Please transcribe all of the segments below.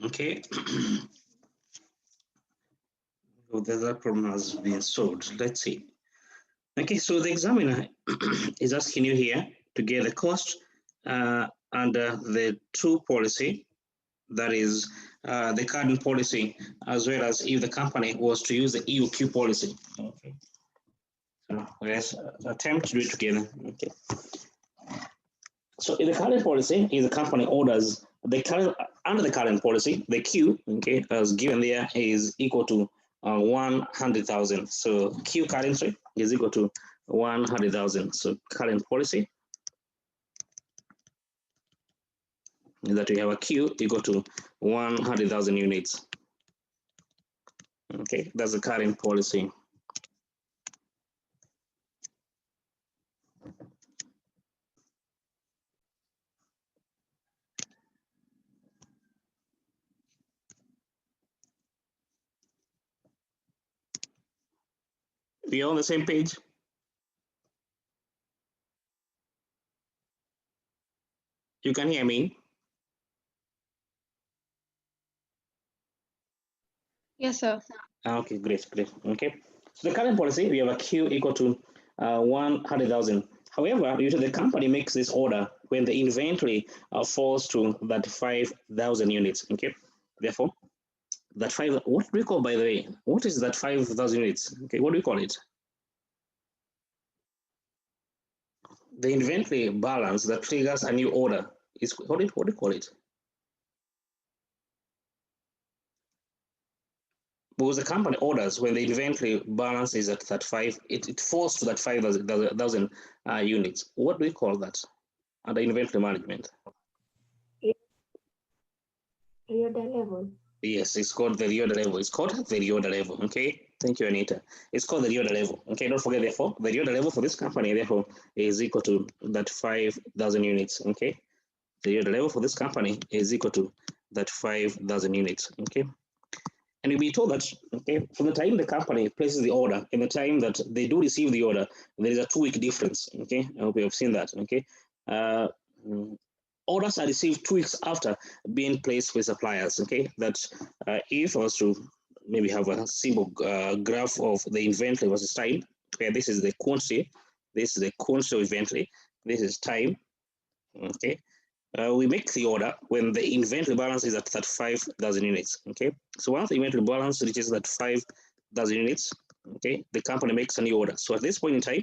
Okay. So that problem has been solved. Let's see. Okay, so the examiner is asking you here to get the cost under the true policy, that is the current policy, as well as if the company was to use the EOQ policy. Okay. So let's attempt to do it together. Okay. So in the current policy, if the company orders the current under the current policy, the Q, okay, as given there is equal to 100,000. So Q currently is equal to 100,000. So current policy is that we have a Q equal to 100,000 units. Okay, that's the current policy. We are on the same page? You can hear me? Yes, sir. Okay, great. Okay. So the current policy, we have a Q equal to 100,000. However, usually the company makes this order when the inventory falls to that 5,000 units. Okay. Therefore, that what do we call, by the way? What is that 5,000 units? Okay, what do we call it? The inventory balance that triggers a new order is, what do you call it? Because the company orders when the inventory balance is at that it falls to that 5,000 units. What do we call that under inventory management? Reorder level. Yes, it's called the reorder level. It's called the reorder level. Okay, thank you, Anita. It's called the reorder level. Okay, don't forget, therefore, the reorder level for this company, therefore, is equal to that 5,000 units. Okay, the reorder level for this company is equal to that 5,000 units. Okay. And you'll be told that, okay, from the time the company places the order and the time that they do receive the order, there is a 2-week difference. Okay, I hope you have seen that. Okay, orders are received 2 weeks after being placed with suppliers. Okay, that if I was to maybe have a simple graph of the inventory versus time, where this is the quantity, this is the quantity of inventory, this is time. Okay, we make the order when the inventory balance is at that 5,000 units. Okay, so once the inventory balance reaches that 5,000 units, okay, the company makes a new order. So at this point in time,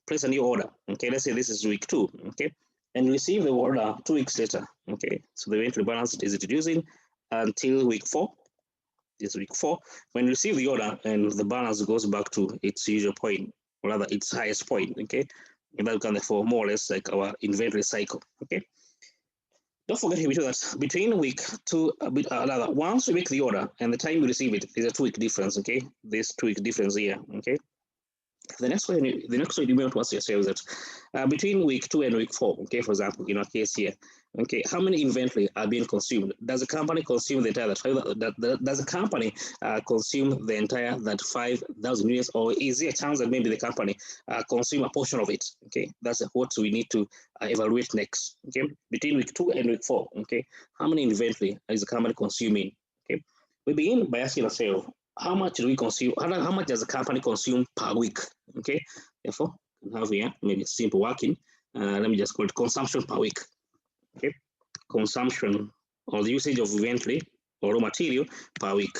place a new order. Okay, let's say this is week 2. Okay, and receive the order 2 weeks later. Okay, so the inventory balance is reducing until week 4. This is week 4 when you receive the order and the balance goes back to its usual point, or rather its highest point. Okay, and that can therefore more or less like our inventory cycle. Okay. Don't forget here that between week 2, once we make the order and the time we receive it, there's a 2-week difference. Okay, this 2-week difference here. Okay, the next way you may want to ask yourself is that between week 2 and week 4, okay, for example, in our case here, okay, how many inventory are being consumed? Does the company consume the entire does the company consume the entire that 5,000 units, or is there a chance that maybe the company consume a portion of it? Okay, that's what we need to evaluate next. Okay, between week 2 and week 4, okay, how many inventory is the company consuming? Okay, we begin by asking ourselves, how much do we consume? How much does the company consume per week? Okay, therefore, we can have here maybe simple working. Let me just call it consumption per week. Okay, consumption or the usage of inventory or raw material per week.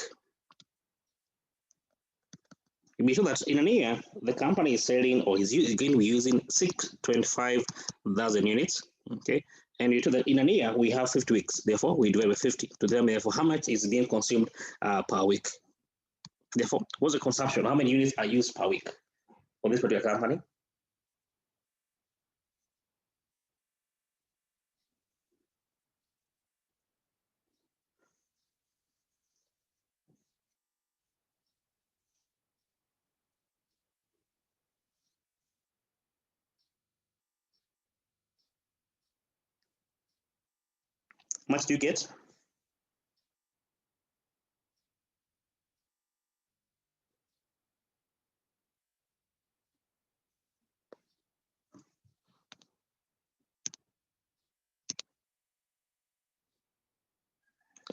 Be sure that in a year, the company is selling or is going to be using 625,000 units. Okay, and you know that in a year we have 50 weeks. Therefore, we divide by 50 to determine therefore how much is being consumed per week. Therefore, what's the consumption? How many units are used per week for this particular company? How much do you get?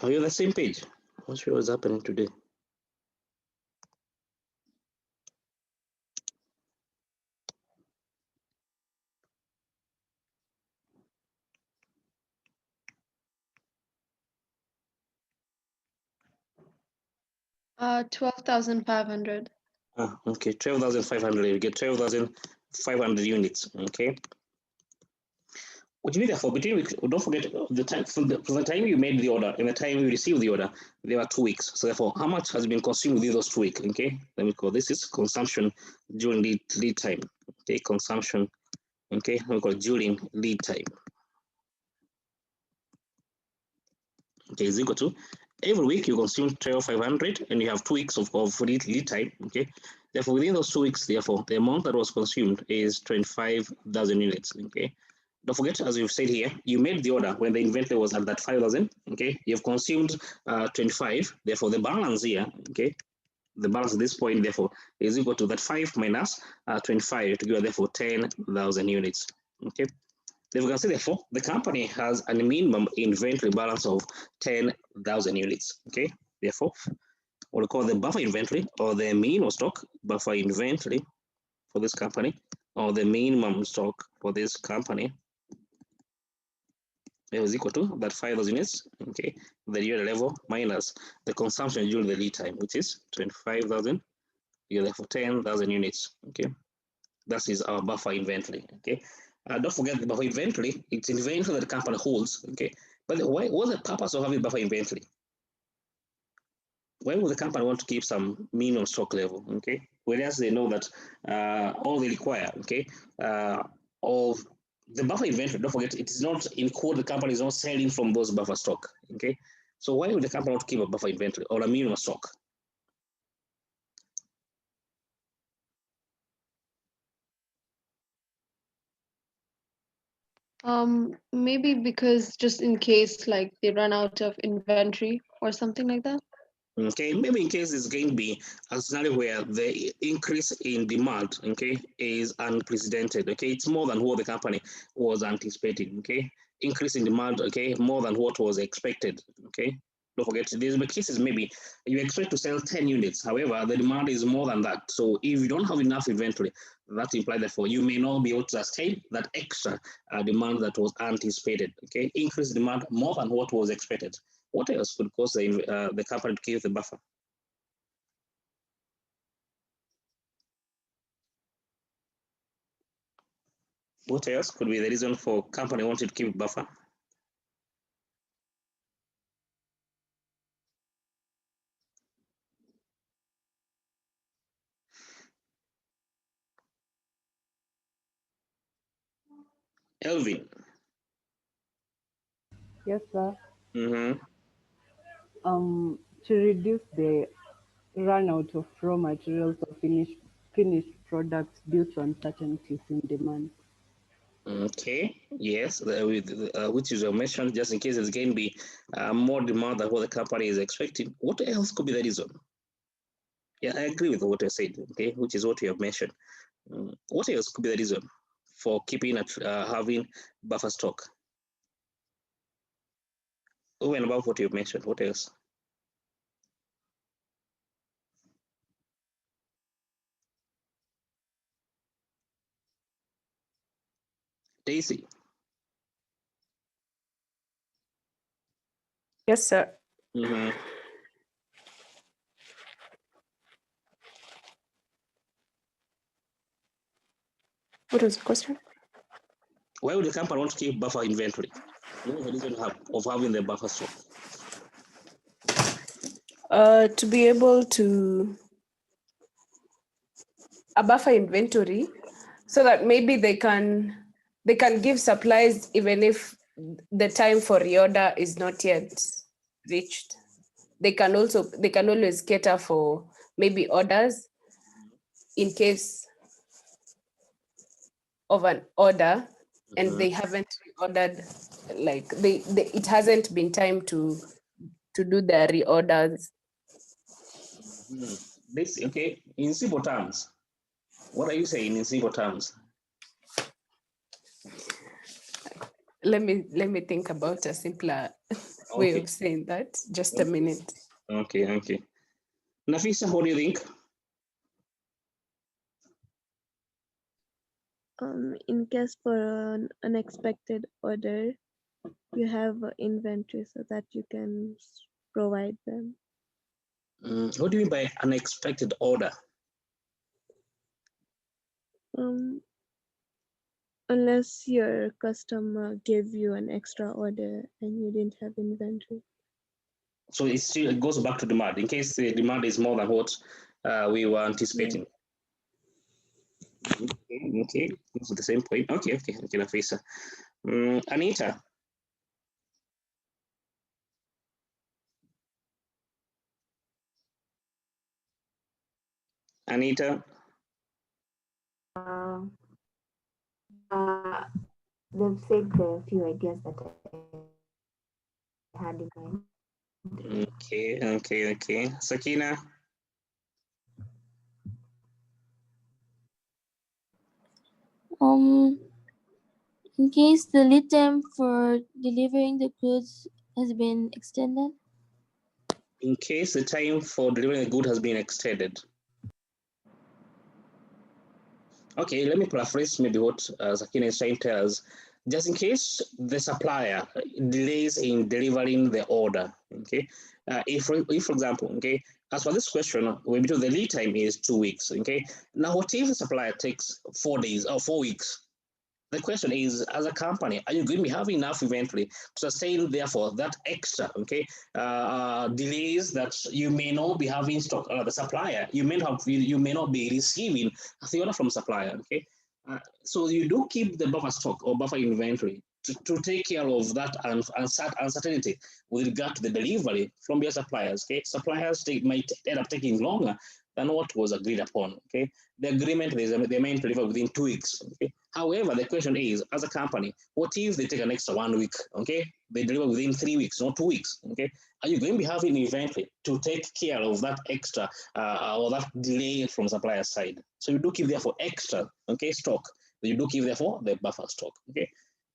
Are you on the same page? I'm not sure what's happening today. Uh, 12,500. Okay, 12,500. You get 12,500 units. Okay. Which means therefore between, don't forget the time from the time you made the order and the time you received the order, there were 2 weeks. So therefore, how much has been consumed within those 2 weeks? Okay, let me call this is consumption during lead time. Okay, consumption. Okay, let me call it during lead time. Okay, is equal to every week you consume 12,500 and you have 2 weeks of lead time. Okay, therefore within those 2 weeks, therefore the amount that was consumed is 25,000 units. Okay, don't forget, as you've said here, you made the order when the inventory was at that 5,000. Okay, you've consumed 25. Therefore the balance here, okay, the balance at this point therefore is equal to that 5 minus 25 to give therefore 10,000 units. Okay. Then we can say therefore the company has a minimum inventory balance of 10,000 units. Okay, therefore we'll call the buffer inventory or the minimum stock buffer inventory for this company, or the minimum stock for this company is equal to that 5,000 units. Okay, the year level minus the consumption during the lead time, which is 25,000. You therefore 10,000 units. Okay, that is our buffer inventory. Okay, don't forget the buffer inventory. It's inventory that the company holds. Okay, but what's the purpose of having buffer inventory? Why would the company want to keep some minimum stock level? Okay, whereas they know that all they require, okay, of the buffer inventory. Don't forget, it is not in code. The company is not selling from those buffer stock. Okay, so why would the company want to keep a buffer inventory or a minimum stock? Maybe because just in case like they run out of inventory or something like that. Okay, maybe in case it's going to be a scenario where the increase in demand, okay, is unprecedented. Okay, it's more than what the company was anticipating. Okay, increase in demand, okay, more than what was expected. Okay, don't forget there's cases maybe you expect to sell 10 units, however the demand is more than that. So if you don't have enough inventory, that implies therefore you may not be able to sustain that extra demand that was anticipated. Okay, increased demand more than what was expected. What else could cause the company to keep the buffer? What else could be the reason for company wanting to keep buffer? Elvin. Yes, sir. Mm-hmm. To reduce the run out of raw materials or finished products due to uncertainties in demand. Okay, yes, which is mentioned just in case there's going to be more demand than what the company is expecting. What else could be the reason? Yeah, I agree with what I said, okay, which is what you have mentioned. What else could be the reason for keeping having buffer stock? Over and above what you've mentioned, what else? Daisy. Yes, sir. Mm-hmm. What was the question? Why would the company want to keep buffer inventory? What is the reason of having the buffer stock? To be able to a buffer inventory, so that maybe they can give supplies even if the time for reorder is not yet reached. They can always cater for maybe orders in case of an order and they haven't reordered, like it hasn't been time to do their reorders. This okay. In simple terms, what are you saying in simple terms? Let me think about a simpler. way Okay. of saying that. Just a minute. Okay, okay. Nafisa, what do you think? In case for an unexpected order, you have inventory so that you can provide them. What do you mean by unexpected order? Unless your customer gave you an extra order and you didn't have inventory. So it goes back to demand in case the demand is more than what we were anticipating. Okay, this is the same point. Okay, Nafisa. Anita. Anita. They've said the few ideas that I had in mind. Okay. Sakina. In case the lead time for delivering the goods has been extended. In case the time for delivering a good has been extended. Okay, let me paraphrase maybe what Sakina is trying to tell us. Just in case the supplier delays in delivering the order, okay? If for example, okay, as for this question, maybe the lead time is 2 weeks, okay? Now, what if the supplier takes 4 days or 4 weeks? The question is, as a company, are you going to be having enough inventory to sustain, therefore, that extra, okay, delays that you may not be having stock, the supplier, you may not be receiving the order from supplier, okay? So you do keep the buffer stock or buffer inventory to take care of that uncertainty with regard to the delivery from your suppliers, okay? Suppliers might end up taking longer than what was agreed upon, okay? The agreement, they may deliver within 2 weeks, okay? However, the question is, as a company, what if they take an extra 1 week, okay? They deliver within 3 weeks, not 2 weeks, okay? Are you going to be having inventory to take care of that extra or that delay from supplier side? So you do keep, therefore, extra, okay, stock. You do keep, therefore, the buffer stock, okay?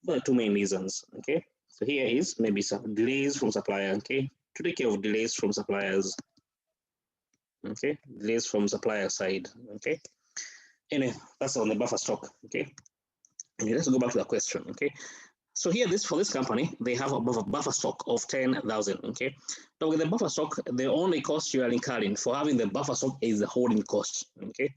There are two main reasons, okay? So here is maybe some delays from supplier, okay? To take care of delays from suppliers, okay? Delays from supplier side, okay? Anyway, that's on the buffer stock, okay? And let's go back to the question, okay? So here, for this company, they have a buffer stock of 10,000, okay? Now with the buffer stock, the only cost you are incurring for having the buffer stock is the holding cost, okay?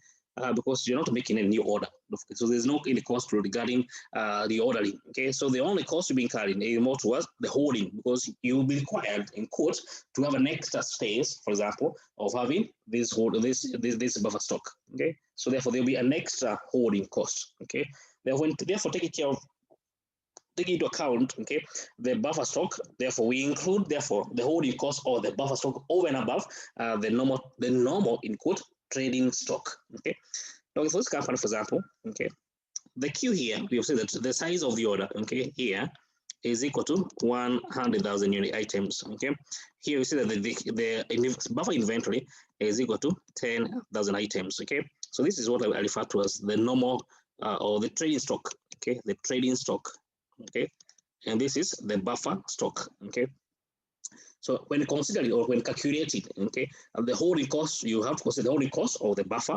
Because you're not making a new order. So there's no any cost regarding the ordering, okay? So the only cost you'll be incurring is more towards the holding, because you'll be required in court to have an extra space, for example, of having this buffer stock, okay? So therefore, there'll be an extra holding cost, okay? Therefore, take into account, okay, the buffer stock. Therefore, we include, therefore, the holding cost or the buffer stock over and above the normal in quote trading stock, okay. Now, for this company, for example, okay, the Q here, we have said that the size of the order, okay, here is equal to 100,000 unit items, okay. Here we see that the buffer inventory is equal to 10,000 items, okay. So this is what I refer to as the normal or the trading stock, okay, the trading stock, okay, and this is the buffer stock, okay. So when considering or when calculating, okay, the holding cost, you have to consider the holding cost of the buffer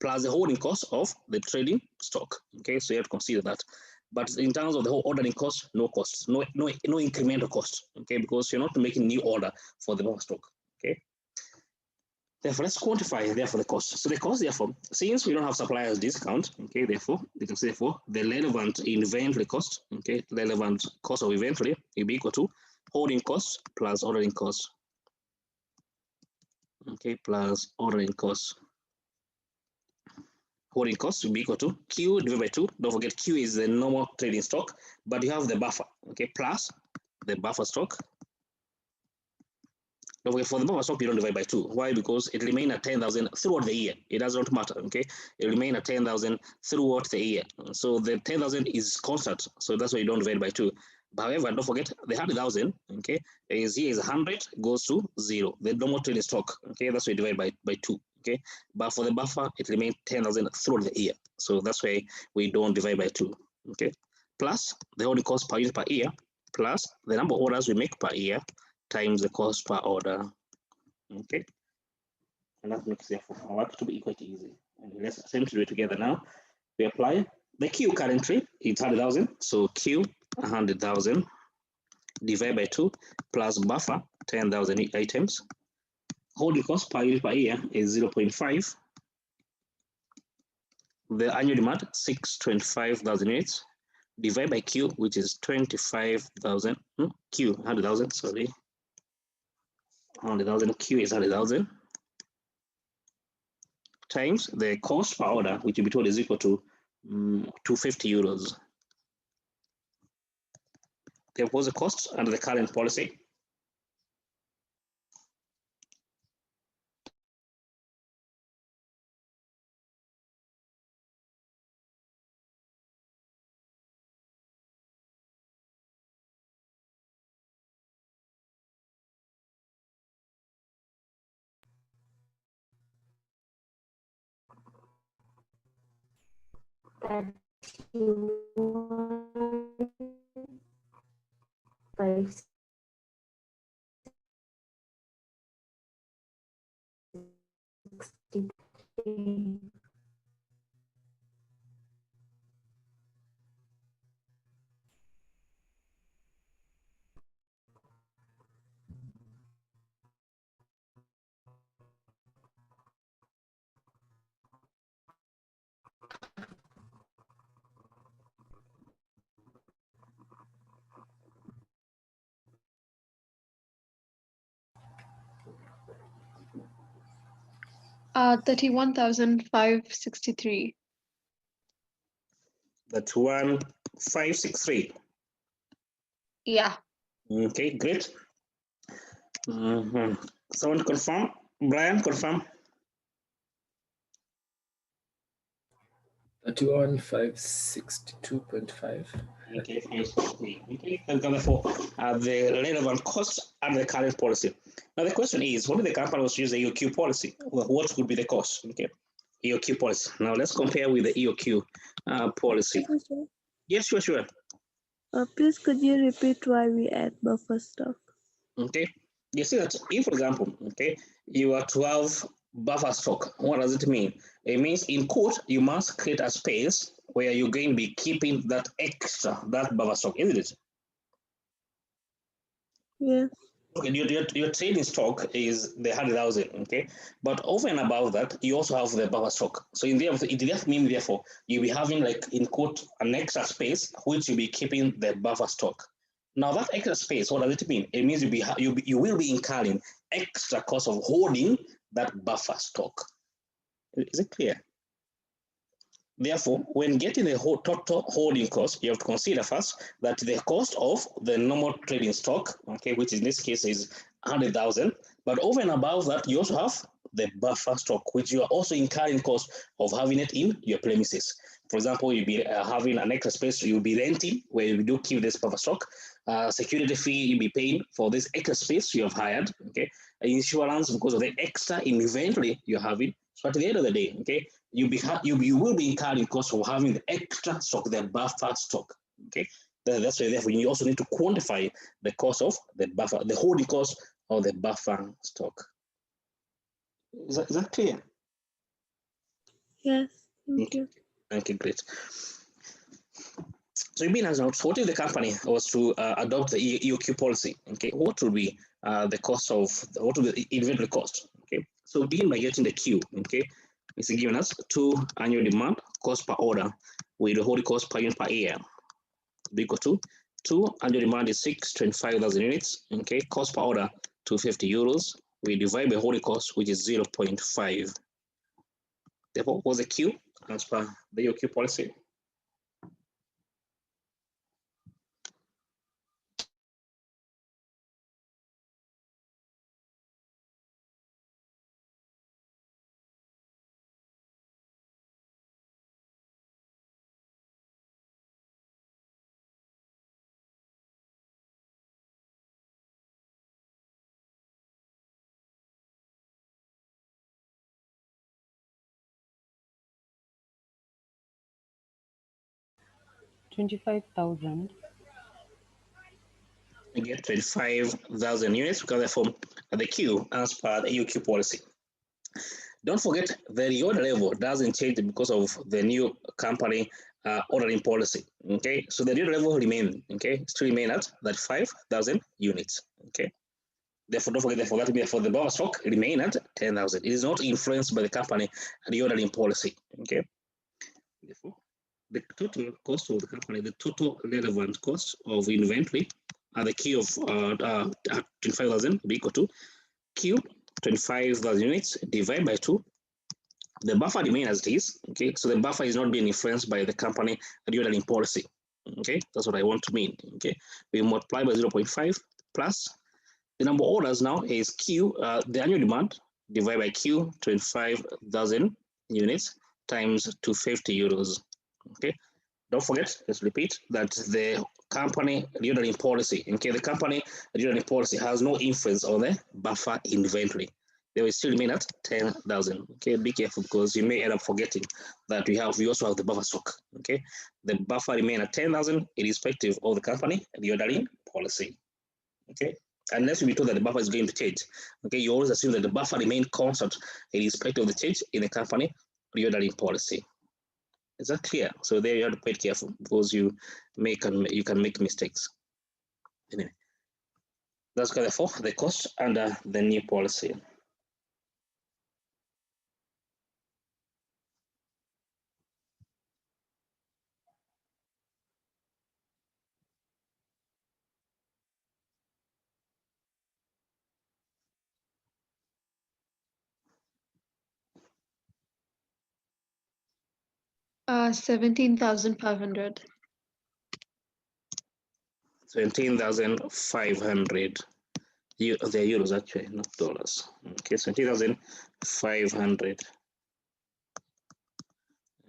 plus the holding cost of the trading stock, okay. So you have to consider that. But in terms of the whole ordering cost, no costs, no incremental cost, okay, because you're not making new order for the buffer stock, okay. Therefore, let's quantify therefore the cost. So the cost, therefore, since we don't have suppliers discount, okay, therefore, you can say therefore the relevant inventory cost, okay, relevant cost of inventory will be equal to holding cost plus ordering cost, okay, plus ordering cost. Holding cost will be equal to Q divided by 2. Don't forget Q is the normal trading stock, but you have the buffer, okay, plus the buffer stock. Okay, for the buffer stock, you don't divide by 2. Why? Because it remains at 10,000 throughout the year. It does not matter, okay? It remains at 10,000 throughout the year. So the 10,000 is constant. So that's why you don't divide by 2. But however, don't forget the 100,000, okay, is here is 100 goes to 0. The normal trading stock, okay, that's why you divide by 2, okay? But for the buffer, it remains 10,000 throughout the year. So that's why we don't divide by 2, okay? Plus the holding cost per unit per year plus the number of orders we make per year times the cost per order. Okay, and that makes therefore our work to be quite easy. And let's attempt to do it together now. We apply the Q currently, it's 100,000, so Q 100,000 divided by 2 plus buffer 10,000 items. Holding cost per unit per year is 0.5. The annual demand 625,000 units divided by Q, which is 25,000. Q 100,000. Sorry, 100,000. Q is 100,000 times the cost per order, which will be told is equal to 250 euros. Therefore, the cost under the current policy. That you want 563. Uh, 31,563. That's 1,563. Yeah. Okay, great. Someone confirm? Brian, confirm? 31,562.5. Okay, 563. Okay, and therefore the relevant costs under the current policy. Now the question is, what if the company was to use the EOQ policy? Well, what would be the cost? Okay, EOQ policy. Now let's compare with the EOQ policy. Yes, sure. Please could you repeat why we add buffer stock? Okay, you see that if, for example, okay, you are 12 buffer stock, what does it mean? It means in quote, you must create a space where you're going to be keeping that extra, that buffer stock, isn't it? Yes. Okay, your trading stock is the 100,000, okay? But over and above that, you also have the buffer stock. So in there, it just means therefore you'll be having like in quote an extra space which you'll be keeping the buffer stock. Now that extra space, what does it mean? It means you will be incurring extra cost of holding that buffer stock. Is it clear? Therefore, when getting the whole total holding cost, you have to consider first that the cost of the normal trading stock, okay, which in this case is 100,000, but over and above that, you also have the buffer stock, which you are also incurring cost of having it in your premises. For example, you'll be having an extra space you'll be renting where you do keep this buffer stock. Security fee you'll be paying for this extra space you have hired, okay? Insurance because of the extra inventory you're having. So at the end of the day, okay, you will be incurring cost of having the extra stock, the buffer stock. Okay, that's why therefore you also need to quantify the cost of the buffer, the holding cost of the buffer stock. Is that clear? Yes. Thank Okay. you. Okay, great. So you've been asked now, what if the company was to adopt the EOQ policy? Okay, what would be the cost of what would be the inventory cost? Okay, so begin by getting the Q. Okay, it's given us 2 annual demand cost per order with the holding cost per unit per year equal to 2 annual demand is 625,000 units. Okay, cost per order 250 euros. We divide by holding cost, which is 0.5. Therefore, what's the Q as per the EOQ policy? $25,000 you get 25,000 units, because therefore the Q as per the UQ policy. Don't forget the reorder level doesn't change because of the new company ordering policy. Okay, so the reorder level remain, okay, still remain at that 5,000 units. Okay, therefore don't forget that for the buffer stock remain at 10,000. It is not influenced by the company reordering policy. Okay, therefore the total cost of the company, the total relevant cost of inventory are the Q of 25,000 be equal to Q 25,000 units divided by 2. The buffer remains as it is. Okay, so the buffer is not being influenced by the company reordering policy. Okay, that's what I want to mean. Okay, we multiply by 0.5 plus the number of orders now is Q, the annual demand divided by Q 25,000 units times 250 euros. Okay, don't forget, let's repeat that the company reordering policy, okay, the company reordering policy has no influence on the buffer inventory. They will still remain at 10,000. Okay, be careful because you may end up forgetting that we also have the buffer stock. Okay, the buffer remain at 10,000 irrespective of the company reordering policy. Okay, unless you be told that the buffer is going to change. Okay, you always assume that the buffer remain constant irrespective of the change in the company reordering policy. Is that clear? So there you have to be careful because you can make mistakes. Anyway, that's therefore the cost under the new policy. Uh, 17,500. 17,500. They're euros actually, not dollars. Okay, 17,500.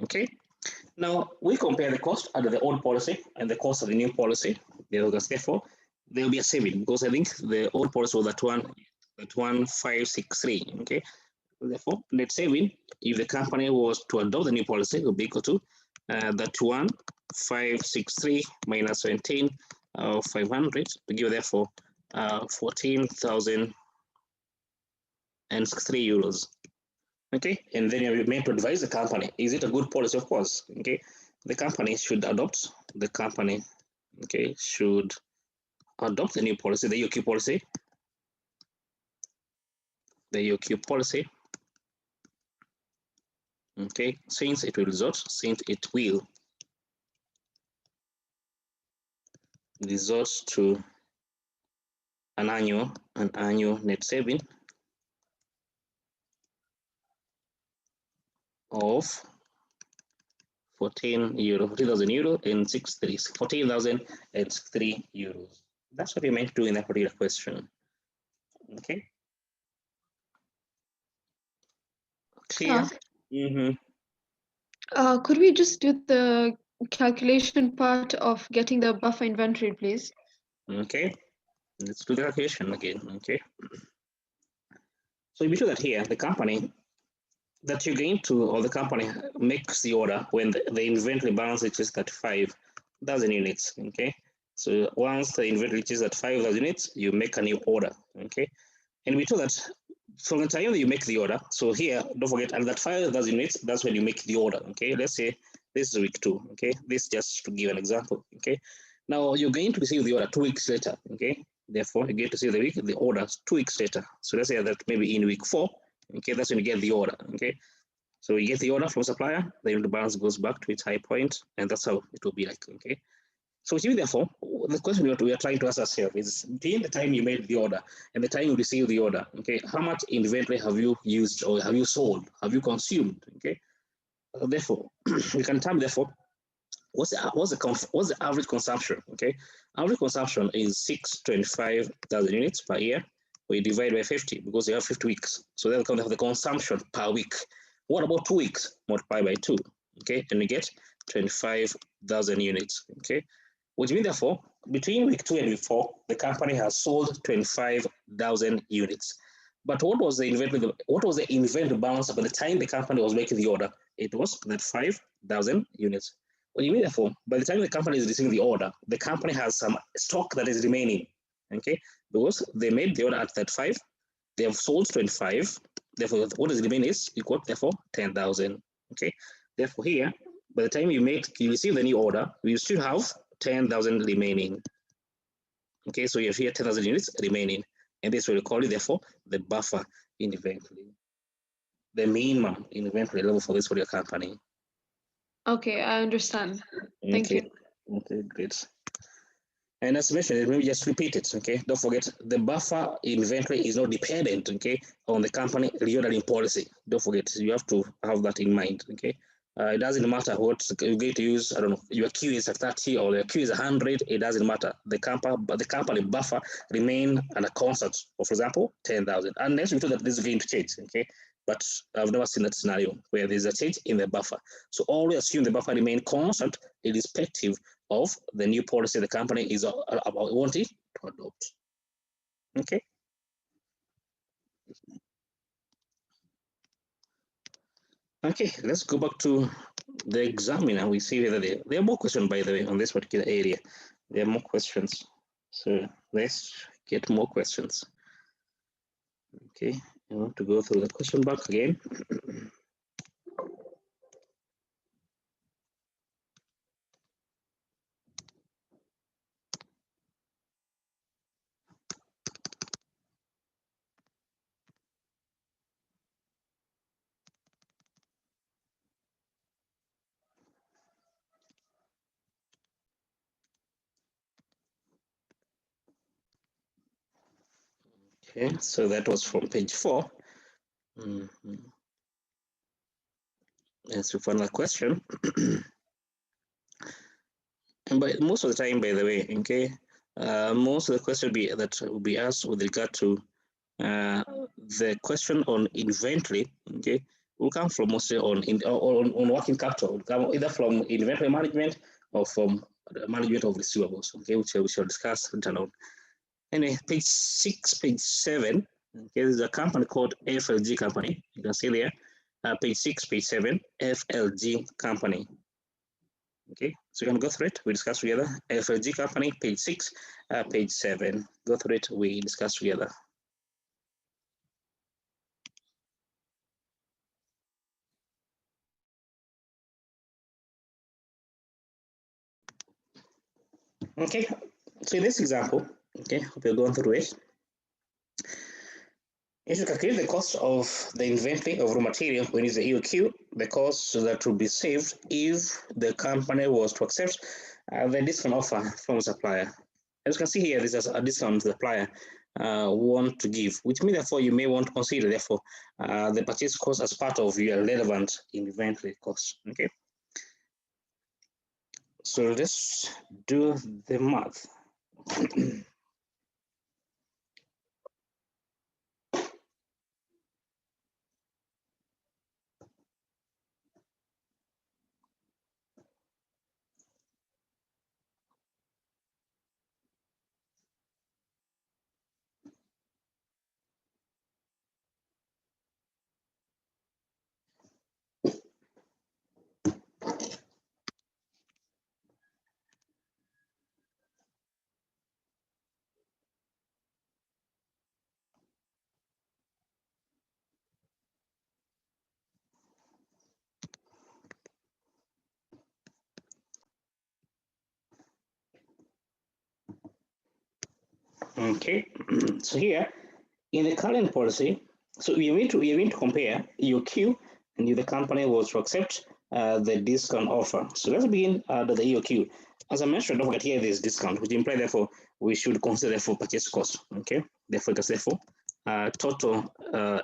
Okay, now we compare the cost under the old policy and the cost of the new policy. Therefore, there will be a saving because I think the old policy was that 1563. Okay, therefore, net saving if the company was to adopt the new policy would be equal to that 1563 minus 17,500 to give therefore 14,063 euros. Okay, and then you're meant to advise the company. Is it a good policy? Of course. Okay, the company should adopt. The company, okay, should adopt the new policy, the UQ policy. The UQ policy. Okay, since it will result to an annual net saving of 14,000 euro and 14,003 euros. That's what you meant to do in that particular question. Okay. Clear? Could we just do the calculation part of getting the buffer inventory, please? Okay. Let's do the calculation again. Okay. So you be sure that here the company that you're going to, or the company makes the order when the inventory balance reaches 35,000 units. Okay. So once the inventory reaches at 5,000 units, you make a new order. Okay. And we told that from the time that you make the order, so here, don't forget, at that 5,000 units, that's when you make the order. Okay. Let's say this is week 2. Okay. This just to give an example. Okay. Now you're going to receive the order 2 weeks later. Okay. Therefore, you get to see the order 2 weeks later. So let's say that maybe in week 4, okay, that's when you get the order. Okay, so you get the order from supplier, then the balance goes back to its high point, and that's how it will be like. Okay, so therefore, the question we are trying to ask ourselves is between the time you made the order and the time you receive the order. Okay, how much inventory have you used or have you sold? Have you consumed? Okay, therefore, we can term therefore. What's the average consumption? Okay, average consumption is 625,000 units per year. We divide by 50 because you have 50 weeks. So they'll count the consumption per week. What about 2 weeks? Multiply by 2. Okay, and we get 25,000 units. Okay, which means therefore between week 2 and week 4, the company has sold 25,000 units. But what was the inventory? What was the inventory balance by the time the company was making the order? It was that 5,000 units. What do you mean therefore? By the time the company is receiving the order, the company has some stock that is remaining. okay? Because they made the order at 35, they have sold 25, therefore what is remaining is equal, therefore 10,000, okay? Therefore here, by the time you receive the new order, we still have 10,000 remaining. Okay, so you have here 10,000 units remaining, and this will call it therefore the buffer inventory, the minimum inventory level for this for your company. Okay, I understand. Thank you. Okay, great. And as mentioned, let me just repeat it, okay? Don't forget, the buffer inventory is not dependent, okay, on the company reordering policy. Don't forget, you have to have that in mind, okay? It doesn't matter what you're going to use. I don't know, your queue is at 30 or your queue is 100. It doesn't matter. The company buffer remain under constant, or for example, 10,000. Unless we know that this is going to change, okay? But I've never seen that scenario where there's a change in the buffer. So always assume the buffer remain constant, irrespective of the new policy the company is about wanting to adopt. Okay. Okay, let's go back to the examiner. We see whether there are more questions, by the way, on this particular area. There are more questions. So let's get more questions. Okay, I want to go through the question back again. Okay, so that was from page 4. Let's look for another question. But most of the time, by the way, okay, most of the question will be asked with regard to the question on inventory, okay, will come from mostly on working capital. Will come either from inventory management or from the management of receivables, okay, which we shall discuss later on. Anyway, page 6, page 7, okay, there's a company called FLG company. You can see there, page 6, page 7, FLG company. Okay, so you can go through it, we discuss together. FLG company, page 6, page 7. Go through it, we discuss together. Okay, so in this example, okay, hope you're going through it. If you calculate the cost of the inventory of raw material when it's the EOQ, the cost that would be saved if the company was to accept the discount offer from the supplier. As you can see here, this is a discount the supplier want to give, which means therefore you may want to consider therefore the purchase cost as part of your relevant inventory cost. Okay. So let's do the math. Okay, so here in the current policy, so we are going to compare your queue and if the company was to accept the discount offer. So let's begin with the EOQ. As I mentioned, don't forget here this discount, which implies therefore we should consider for purchase cost. Okay, therefore total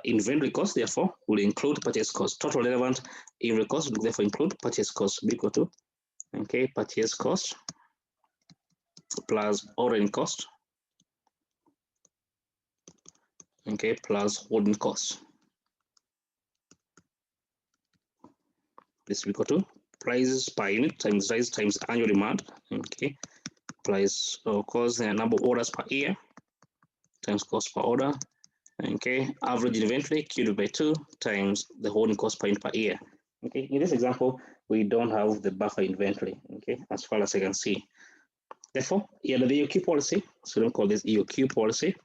inventory cost therefore will include purchase cost. Total relevant inventory cost will therefore include purchase cost equal to purchase cost plus ordering cost plus holding cost. This is equal to prices per unit times size times annual demand, plus of course the number of orders per year times cost per order, average inventory queued by 2 times the holding cost per unit per year. In this example, we don't have the buffer inventory, as far as I can see. Therefore, here the EOQ policy, so don't call this EOQ policy.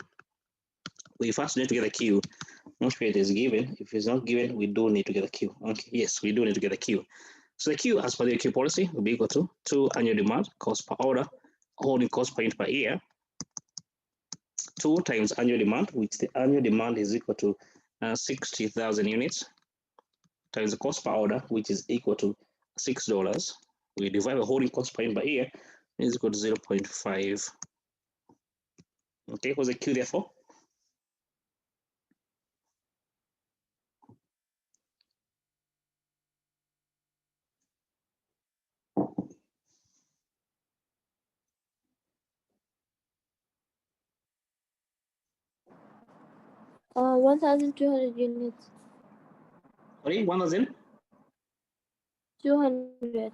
We first need to get a Q. Not sure it is given. If it's not given, we do need to get a Q. Okay, yes, we do need to get a Q. So the Q, as per the EOQ policy, will be equal to annual demand, cost per order, holding cost per unit per year, 2 times annual demand, which the annual demand is equal to 60,000 units, times the cost per order, which is equal to $6. We divide the holding cost per unit per year, is equal to 0.5. Okay, what's the Q therefore? Uh, 1,200 units. Sorry, 1,000 200.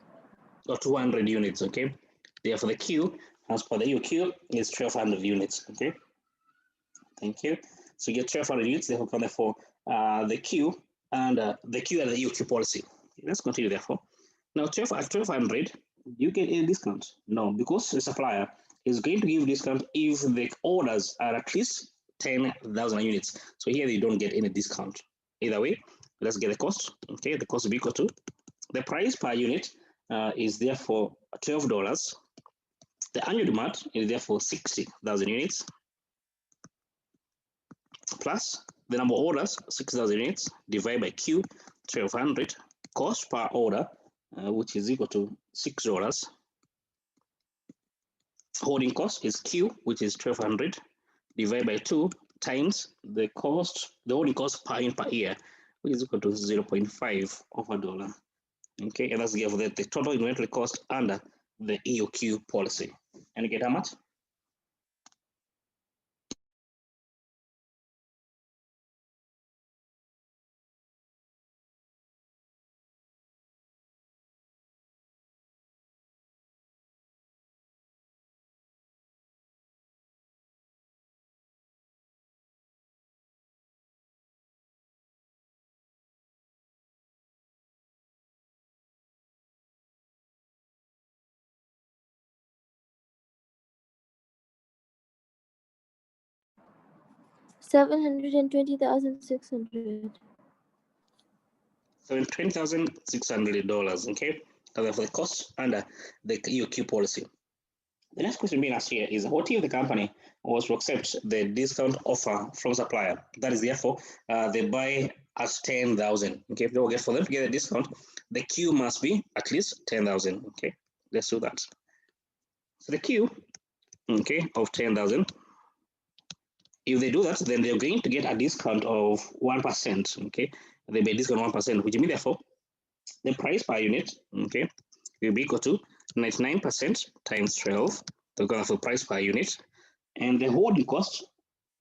or 200 units. Okay, therefore the Q, as per the EOQ, is 1,200 units. Okay, thank you. So you get 1,200 units. Therefore, the Q and the EOQ policy. Let's continue. Therefore, now 12 at 1,200, you get any discount? No, because the supplier is going to give discount if the orders are at least 10,000 units. So here they don't get any discount. Either way, let's get the cost. Okay, the cost will be equal to the price per unit is therefore $12. The annual demand is therefore 60,000 units plus the number of orders, 6,000 units, divided by Q, 1,200, cost per order, which is equal to $6. Holding cost is Q, which is 1,200, divided by 2 times the holding cost per unit per year, which is equal to 0.5 of a dollar. Okay, and that's give the total inventory cost under the EOQ policy. And you get how much? $720,600. $20,600. Okay, that's for the cost under the EOQ policy. The next question being asked here is, what if the company was to accept the discount offer from supplier? That is therefore, they buy at 10,000. Okay, for them to get a discount, the Q must be at least 10,000. Okay, let's do that. So the Q, okay, of 10,000. If they do that, then they're going to get a discount of 1%. Okay, they may discount 1%, which means therefore the price per unit, okay, will be equal to 99% times 12, the price per unit, and the holding cost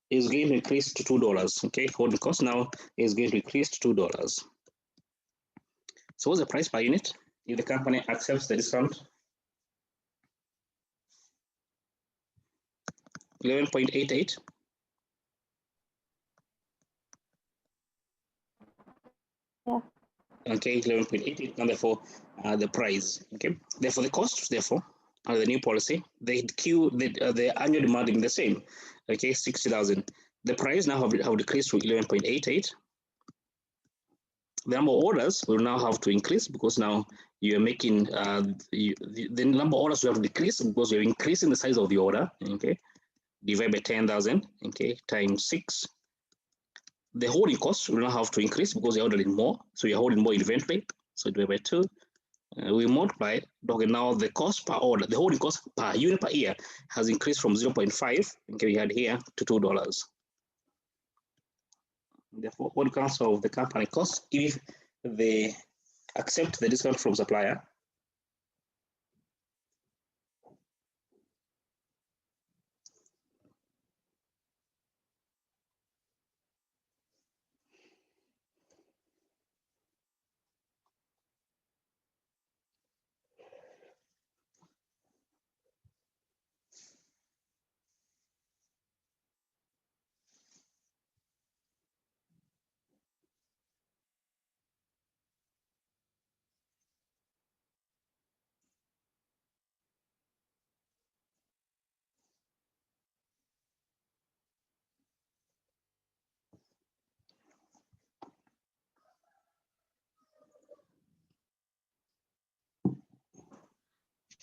is going to increase to $2. Okay, holding cost now is going to increase to $2. So what's the price per unit if the company accepts the discount? 11.88. Yeah. Okay, 11.88, and therefore the price. Okay, therefore the cost, therefore, under the new policy, the annual demand is the same. Okay, 60,000. The price now have decreased to 11.88. The number of orders will now have to increase because now you are making the number of orders will have to decrease because you're increasing the size of the order. Okay, divide by 10,000. Okay, times 6. The holding cost will now have to increase because you're ordering more, so you're holding more inventory. So divide by 2. We multiply. Okay, now the cost per order, the holding cost per unit per year has increased from 0.5. Okay, we had here to $2. Therefore, what comes of the company cost if they accept the discount from supplier?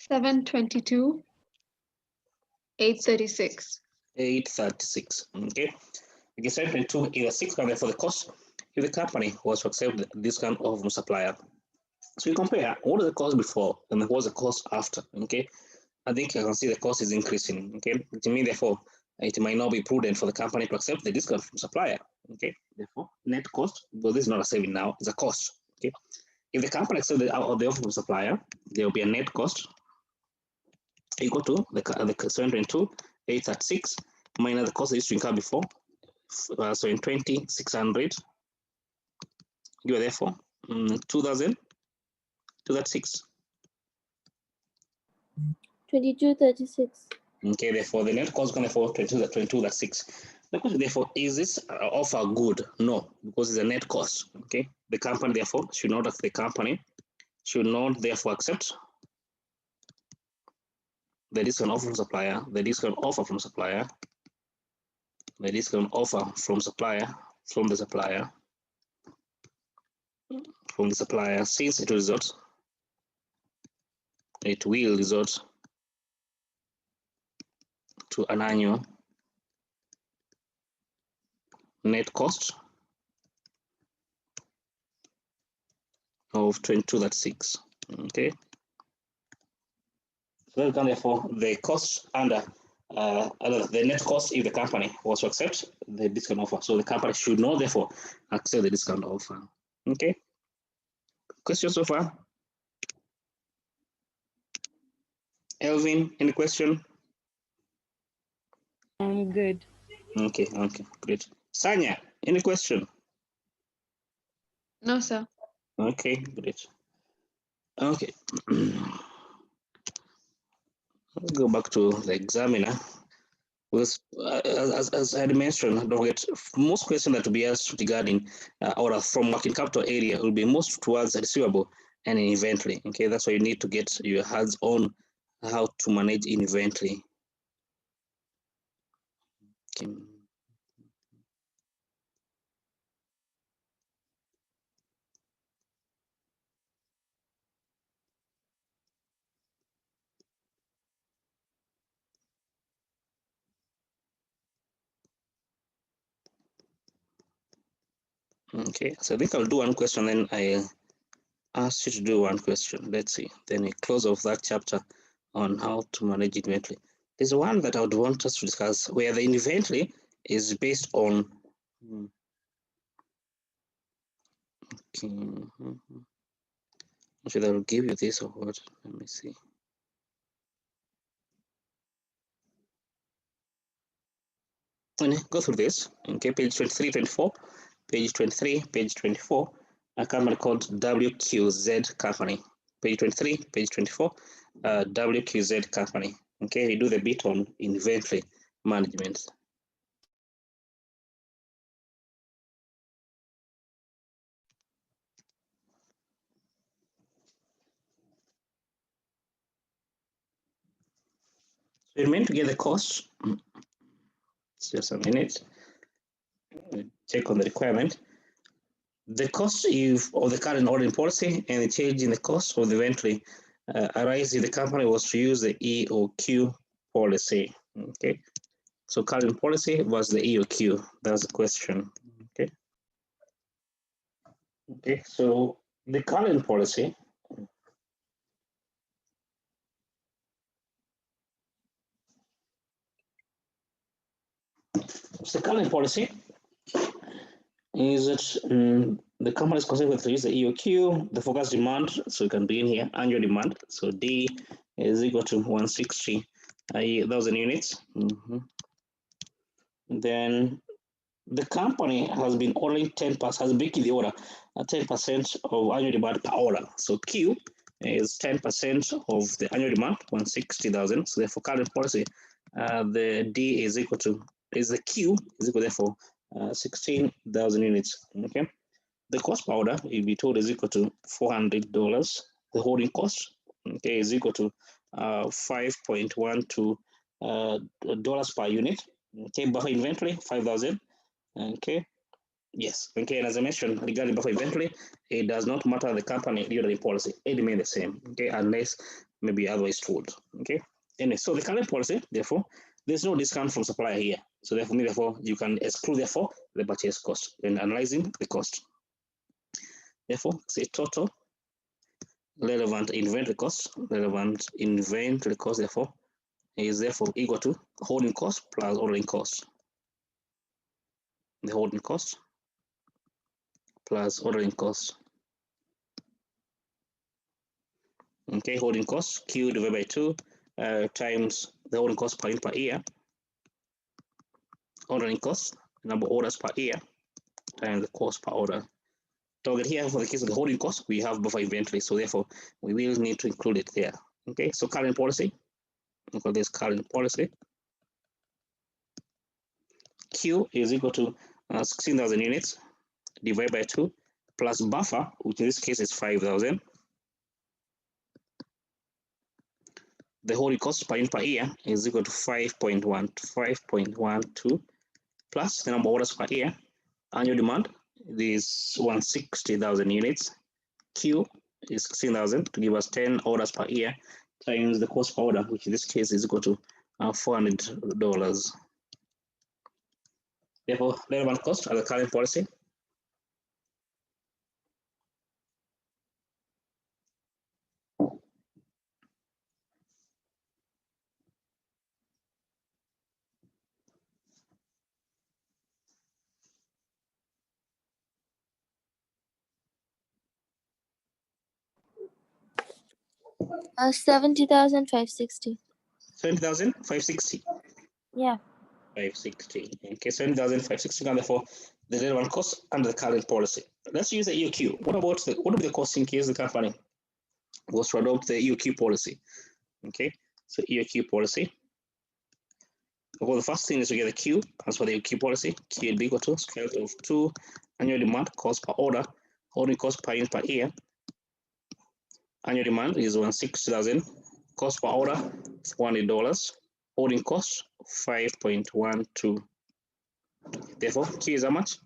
722, 836. 836. Okay. You can say 22 is a 600 for the cost if the company was to accept the discount of from supplier. So you compare what is the cost before and what was the cost after. Okay. I think you can see the cost is increasing. Okay. To me, therefore, it might not be prudent for the company to accept the discount from supplier. Okay. Therefore, net cost, but this is not a saving now, it's a cost. Okay. If the company accepts the offer from supplier, there will be a net cost equal to the 722, 836 minus the cost that used to incur before. So in 20,600, you are therefore 2,000, 236. 2236. Okay, therefore the net cost is going to for 2236. The question therefore, is this offer good? No, because it's a net cost. Okay, the company therefore should not therefore accept the discount offer from supplier, the discount offer from supplier, the discount offer from supplier, from the supplier, since it will result to an annual net cost of 2236. Okay. So therefore the cost under the net cost if the company was to accept the discount offer. So the company should not therefore accept the discount offer. Okay. Questions so far? Elvin, any question? I'm good. Okay, great. Sanya, any question? No, sir. Okay, great. Okay. Let's go back to the examiner. Because as I had mentioned, don't forget, most questions that will be asked regarding or from working capital area will be most towards receivable and inventory. Okay, that's why you need to get your hands on how to manage inventory. Okay. Okay, so I think I'll do one question, then I ask you to do one question. Let's see. Then we close off that chapter on how to manage inventory. There's one that I would want us to discuss where the inventory is based on. Okay. Should I will give you this or what? Let me see. And go through this. Okay, page 23, 24, page 23, page 24, a company called WQZ Company. Page 23, page 24, WQZ Company. Okay, we do the bit on inventory management. So you're meant to get the cost. Just a minute. Check on the requirement. The cost of the current ordering policy and the change in the cost of the inventory arise if the company was to use the EOQ policy. Okay, so current policy was the EOQ. That's the question. Okay. Okay, so the current policy. So the current policy is that the company is considered to use the EOQ, the forecast demand, so it can be in here, annual demand. So D is equal to 160,000 units. Then the company has been ordering 10%, has baked the order at 10% of annual demand per order. So Q is 10% of the annual demand, 160,000. So therefore, current policy, the D is equal to, the Q is equal therefore 16,000 units. Okay. The cost per order, if we told, is equal to $400. The holding cost, okay, is equal to 5.12 dollars per unit. Okay, buffer inventory 5,000. Okay, yes. Okay, and as I mentioned regarding buffer inventory, it does not matter the company ordering policy; it remains the same. Okay, unless maybe otherwise told. Okay. Anyway, so the current policy, therefore, there's no discount from supplier here. So therefore, you can exclude therefore the purchase cost when analyzing the cost. Therefore, say total relevant inventory cost, therefore, is therefore equal to holding cost plus ordering cost. The holding cost plus ordering cost. Okay, holding cost Q divided by 2 times the holding cost per unit per year. Ordering cost, number of orders per year, times the cost per order. Target here for the case of the holding cost, we have buffer inventory, so therefore we will need to include it there. Okay, so current policy, we call this current policy. Q is equal to 16,000 units divided by 2 plus buffer, which in this case is 5,000. The holding cost per unit per year is equal to 5.12 plus the number of orders per year. Annual demand is 160,000 units. Q is 16,000 to give us 10 orders per year times the cost per order, which in this case is equal to $400. Therefore, relevant cost of the current policy. $70,560. 20,560. Yeah. 560. Okay, 7,560. And therefore, the relevant cost under the current policy. Let's use the EOQ. What would be the cost in case the company was to adopt the EOQ policy? Okay, so EOQ policy. Well, the first thing is to get the Q as for the EOQ policy. Q will be equal to square root of 2 annual demand cost per order, holding cost per unit per year. Annual demand is 160,000. Cost per order $400. Holding cost 5.12. Therefore, Q is how much?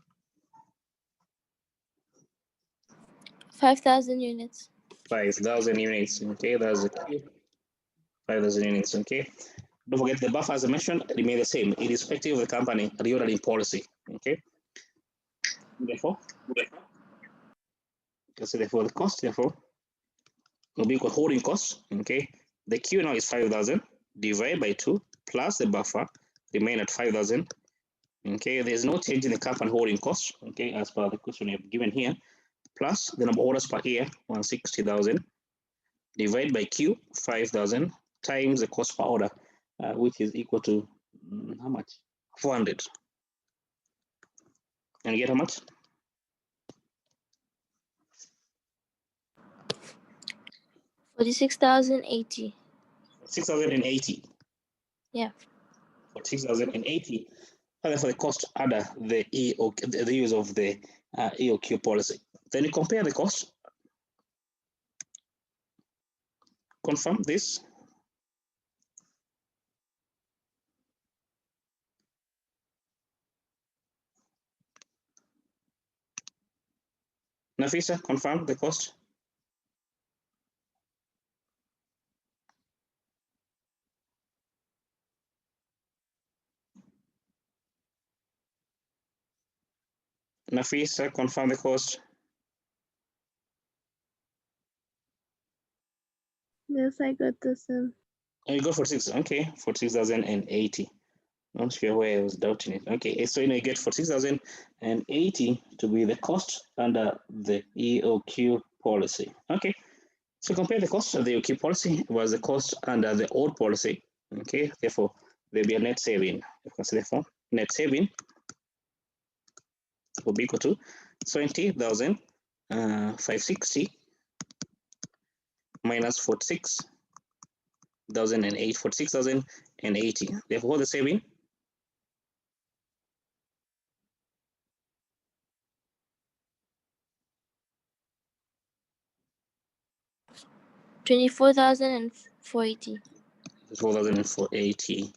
5,000 units. 5,000 units. Okay, that's the Q. 5,000 units. Okay. Don't forget the buffer, as I mentioned, remain the same, irrespective of the company reordering policy. Okay. Therefore, therefore the cost, therefore, will be equal holding cost. Okay. The Q now is 5,000 divided by 2 plus the buffer remain at 5,000. Okay. There's no change in the company holding cost. Okay, as per the question you have given here, plus the number of orders per year 160,000 divided by Q 5,000 times the cost per order, which is equal to how much? 400. And you get how much? 46,080. 6,080. Yeah. 6,080. And for the cost under the EOQ, the use of the EOQ policy. Then you compare the cost. Confirm this. Nafisa, confirm the cost. Nafisa, confirm the cost. Yes, I got the same. Oh, you go for 6. Okay, for 6,080. Not sure where I was doubting it. Okay, so you get 46,080 to be the cost under the EOQ policy. Okay, so compare the cost of the EOQ policy was the cost under the old policy. Okay, therefore there'll be a net saving. Therefore, net saving will be equal to 20,560 minus 46,080. Therefore, the saving 24,480. 4,480.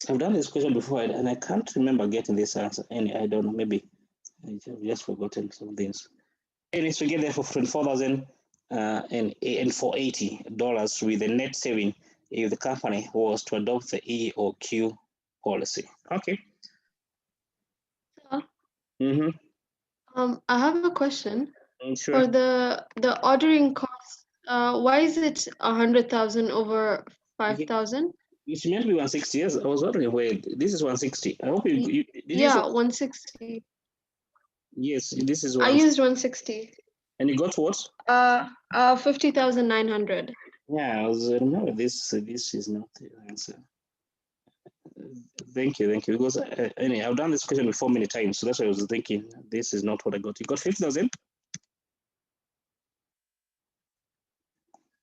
I've done this question before and I can't remember getting this answer. And I don't know, maybe I've just forgotten some things. And it's to get there for 24,000 and for $80 with the net saving if the company was to adopt the EOQ policy. Okay. Mm-hmm. I have a question. Sure. For the ordering cost, why is it 100,000 over 5,000? It's meant to be 160. Yes, I was wondering where this is 160. I hope you did Yeah, you 160. yes, this is I one. used 160. And you got what? 50,900. Yeah, I was remember this. This is not the answer. Thank you. Because anyway, I've done this question before many times, so that's why I was thinking this is not what I got. You got 50,000.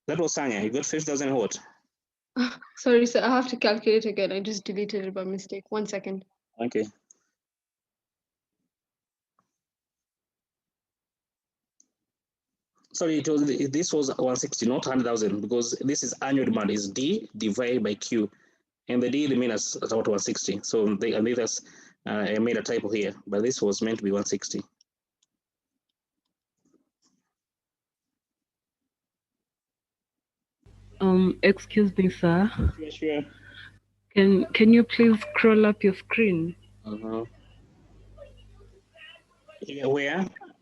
That was Sanya. You got 50,000 what? Sorry, sir, I have to calculate again. I just deleted it by mistake. 1 second. Okay. Sorry, this was 160, not 100,000, because this is annual demand is D divided by Q, and the D remains at about 160. So I made a typo here, but this was meant to be 160. Excuse me, sir. Sure. Can you please scroll up your screen? Where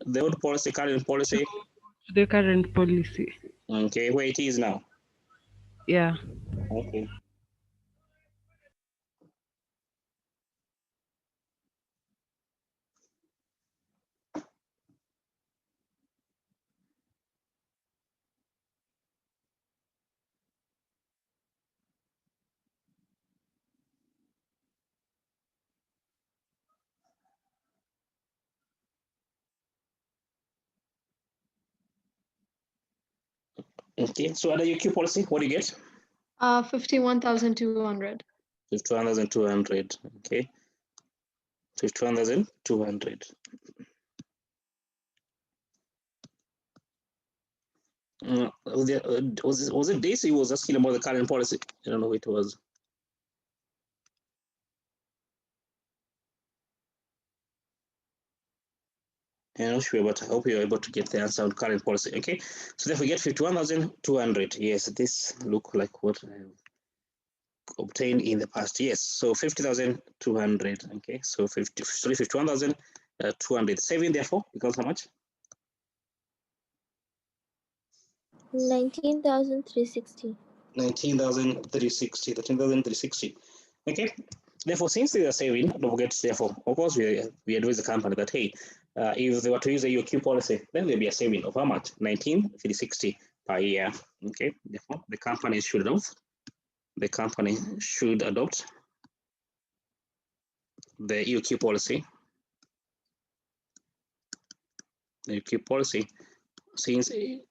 the old policy, current policy. The current policy. Okay, where it is now. Yeah. Okay. Okay, so under your Q policy, what do you get? 51,200. 51,200. Okay. 51,200. Was it Daisy who was asking about the current policy? I don't know who it was. I'm not sure, but I hope you're able to get the answer on current policy. Okay, so therefore we get 51,200. Yes, this look like what I obtained in the past. Yes, so 50,200. Okay, so 51,200. Saving therefore becomes how much? 19,360. 19,360. 13,360. Okay. Therefore, since they are saving, don't forget, therefore, of course, we advise the company that, hey, if they were to use a EOQ policy, then there'll be a saving of how much? 19,360 per year. Okay. Therefore, the company should adopt the EOQ policy. The EOQ policy, since it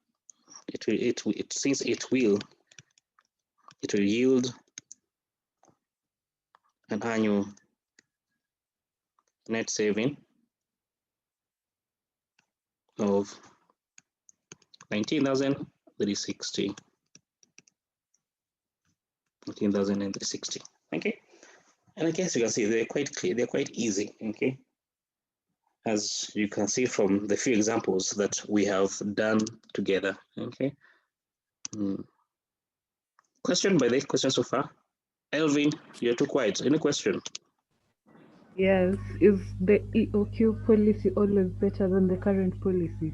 will yield an annual net saving of 19,360. 19,360. Okay. And I guess you can see they're quite clear, they're quite easy. Okay. As you can see from the few examples that we have done together. Okay. Question by the question so far? Elvin, you're too quiet. Any question? Yes. Is the EOQ policy always better than the current policy?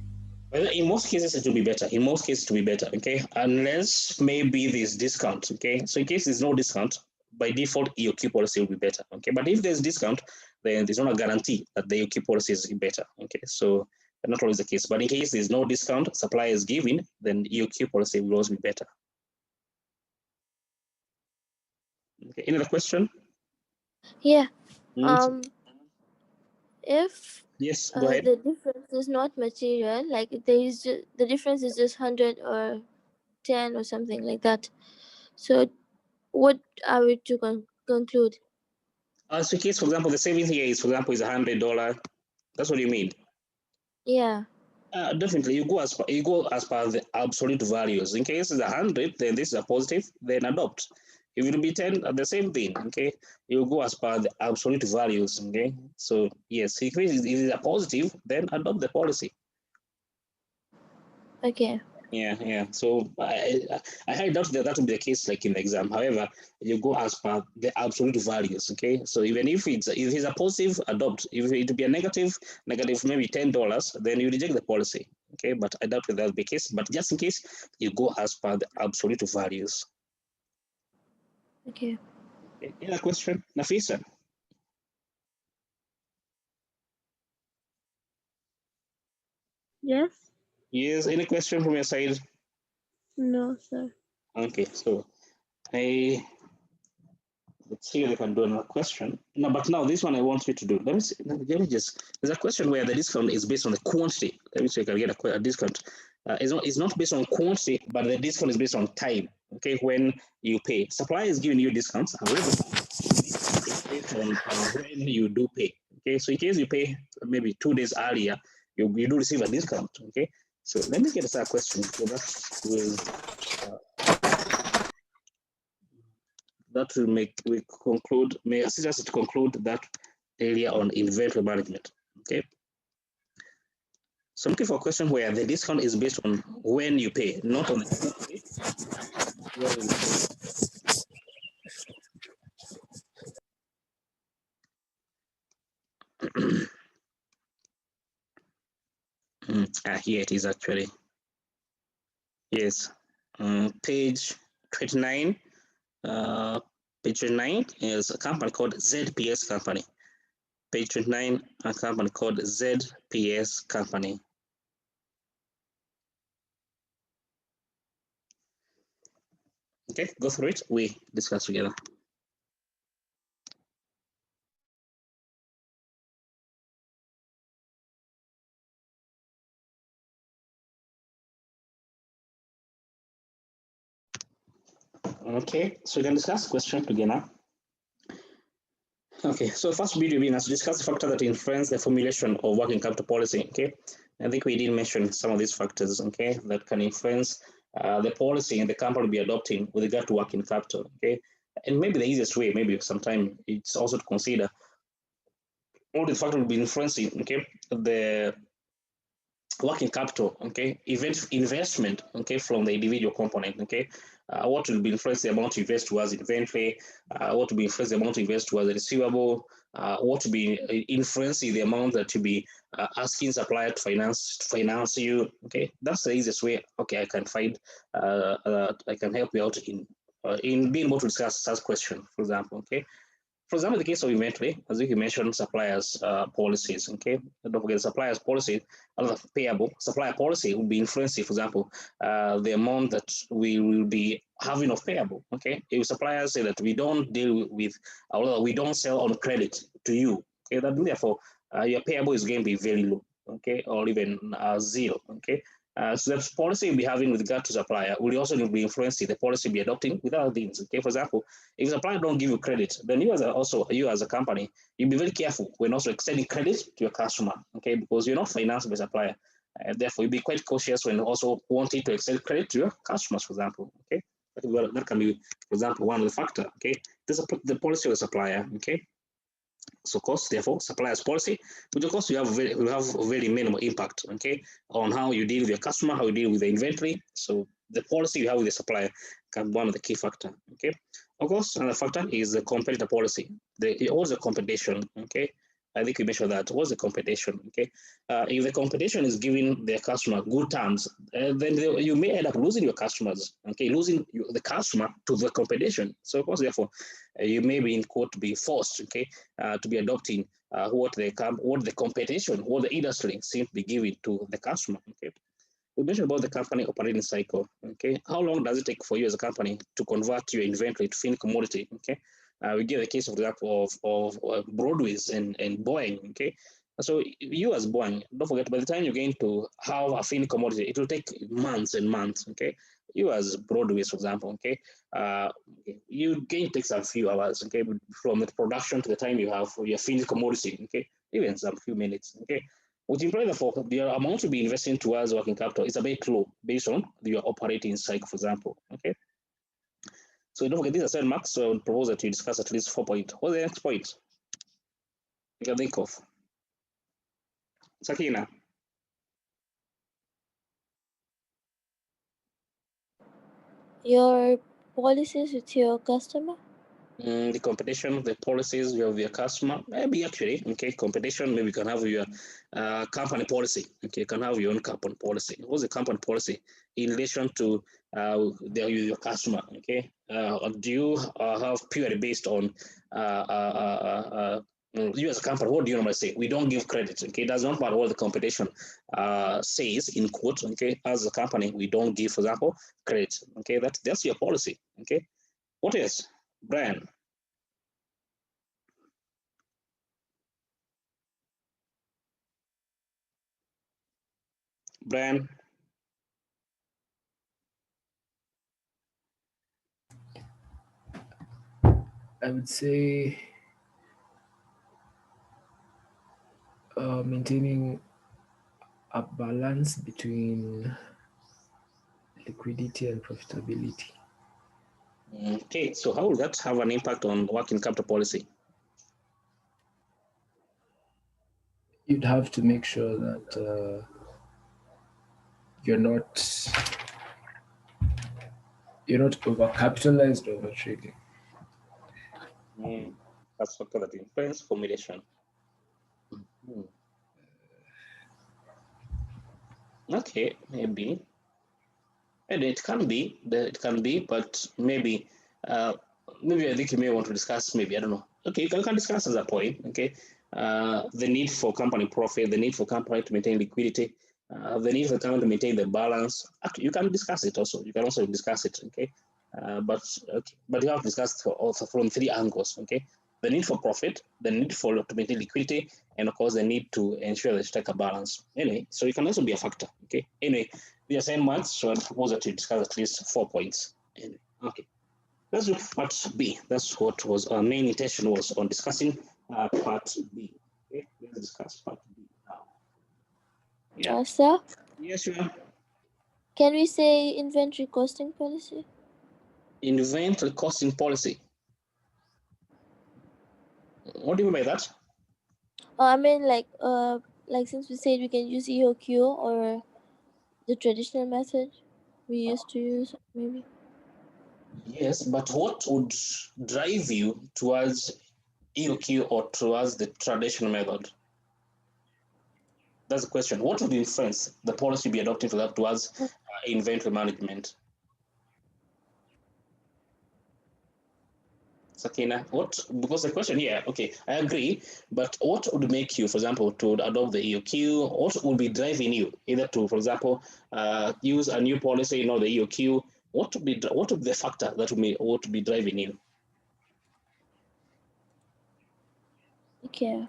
Well, in most cases, it will be better. In most cases, it will be better. Okay. Unless maybe there's discount. Okay. So in case there's no discount, by default, EOQ policy will be better. Okay. But if there's discount, then there's not a guarantee that the EOQ policy is better. Okay. So not always the case. But in case there's no discount, supply is given, then EOQ policy will always be better. Okay. Any other question? Yeah. If yes, go ahead. The difference is not material, like there is the difference is just 100 or 10 or something like that. So what are we to conclude? So in case, for example, the savings here is, for example, is $100. That's what you mean? Yeah. Definitely, you go as per the absolute values. In case it's 100, then this is a positive, then adopt. If it will be 10, the same thing. Okay, you go as per the absolute values. Okay, so yes, if it is a positive, then adopt the policy. Okay. Yeah. So I highly doubt that will be the case like in the exam. However, you go as per the absolute values. Okay. So even if it's a positive, adopt. If it will be a negative maybe $10, then you reject the policy. Okay. But I doubt that will be the case. But just in case, you go as per the absolute values. Okay. Okay. Any other question, Nafisa? Yes? Yes. Any question from your side? No, sir. Okay. So let's see if I can do another question. No, but now this one I want you to do. Let me just. There's a question where the discount is based on the quantity. Let me see if I can get a discount. It's not based on quantity, but the discount is based on time. Okay, when you pay, supplier is giving you discounts. However, it's based on when you do pay. Okay, so in case you pay maybe 2 days earlier, you do receive a discount. Okay, so let me get a question. So that will may assist us to conclude that area on inventory management. Okay. So I'm looking for a question where the discount is based on when you pay, not on the quantity. Here it is actually. Yes. Page 29. Page 29 is a company called ZPS Company. Page 29, a company called ZPS Company. Okay, go through it. We discuss together. Okay, so we can discuss the question together. Okay, so first video being us discuss the factor that influence the formulation of working capital policy. Okay, I think we did mention some of these factors. Okay, that can influence the policy and the company will be adopting with regard to working capital. Okay, and maybe the easiest way, maybe sometime it's also to consider all the factors will be influencing. Okay, the working capital, okay, investment, okay, from the individual component, okay, what will be influence the amount to invest towards inventory, what will be influence the amount to invest towards the receivable, what will be influencing the amount that you be asking supplier to finance you, okay, that's the easiest way, okay, I can find, I can help you out in being able to discuss such question, for example, okay. For example, in the case of inventory, as you mentioned, suppliers' policies. Okay, don't forget suppliers' policy. Other payable supplier policy will be influencing, for example, the amount that we will be having of payable. Okay, if suppliers say that we don't deal with, we don't sell on credit to you. Okay, that therefore your payable is going to be very low. Okay, or even zero. Okay, so the policy you'll be having with regard to supplier will also be influencing the policy you'll be adopting with other things. Okay, for example, if supplier don't give you credit, then you as a company, you'll be very careful when also extending credit to your customer. Okay, because you're not financed by supplier. Therefore, you'll be quite cautious when also wanting to extend credit to your customers, for example. Okay, that can be, for example, one of the factor. Okay, this is the policy of the supplier. Okay. So cost, therefore, supplier's policy, which of course will have very minimal impact, okay, on how you deal with your customer, how you deal with the inventory. So the policy you have with the supplier can be one of the key factor, okay. Of course, another factor is the competitor policy. What's the competition, okay? I think we mentioned that. What's the competition, okay? If the competition is giving their customer good terms, then you may end up losing your customers, okay? Losing the customer to the competition. So of course, therefore, you may be in court to be forced, okay, to be adopting what the competition, what the industry seems to be giving to the customer, okay? We mentioned about the company operating cycle. Okay, how long does it take for you as a company to convert your inventory to finished commodity? Okay, we give a case of example of Broadways and Boeing. Okay, so you as Boeing, don't forget by the time you're going to have a finished commodity, it will take months and months. Okay, you as Broadways, for example. Okay, you gain takes a few hours. Okay, from the production to the time you have your finished commodity. Okay, even some few minutes. Okay, which implies that the amount to be investing towards working capital is a bit low based on your operating cycle, for example. Okay. So don't forget these are 7 marks. So I would propose that you discuss at least 4 points. What's the next point you can think of? Sakina. your policies with your customer? The competition, the policies you have your customer, maybe actually, okay, competition, maybe you can have your company policy, okay, you can have your own company policy. What's the company policy in relation to your customer, okay? Do you have purely based on you as a company, what do you normally say? We don't give credit, okay? It does not matter what the competition says in quote, okay? As a company, we don't give, for example, credit, okay? That's your policy, okay? What else? Brian? Brian? I would say maintaining a balance between liquidity and profitability. Okay, so how will that have an impact on working capital policy? You'd have to make sure that you're not overcapitalized or overtrading. That's factor that influence formulation. Okay, maybe. And it can be, but maybe, maybe I think you may want to discuss. Maybe I don't know. Okay, you can discuss as a point. Okay, the need for company profit, the need for company to maintain liquidity, the need for company to maintain the balance. Actually, you can discuss it also. You can also discuss it. Okay, but you have to discuss also from three angles. Okay, the need for profit, the need to maintain liquidity, and of course the need to ensure that you take a balance. Anyway, so it can also be a factor. Okay. Anyway, the assignments, so I propose that you discuss at least 4 points. Anyway, okay. Let's do part B. That's what was our main intention was on discussing part B. Okay, let's discuss part B now. Yeah. Sir, Yes, sure. can we say inventory costing policy? Inventory costing policy. What do you mean by that? I mean, like since we said we can use EOQ or the traditional method we used to use, maybe. Yes, but what would drive you towards EOQ or towards the traditional method? That's the question. What would influence the policy be adopted for that towards inventory management? Sakina, what? Because the question here, okay, I agree, but what would make you, for example, to adopt the EOQ? What would be driving you either to, for example, use a new policy, the EOQ? What would be the factor that would be driving you? Okay.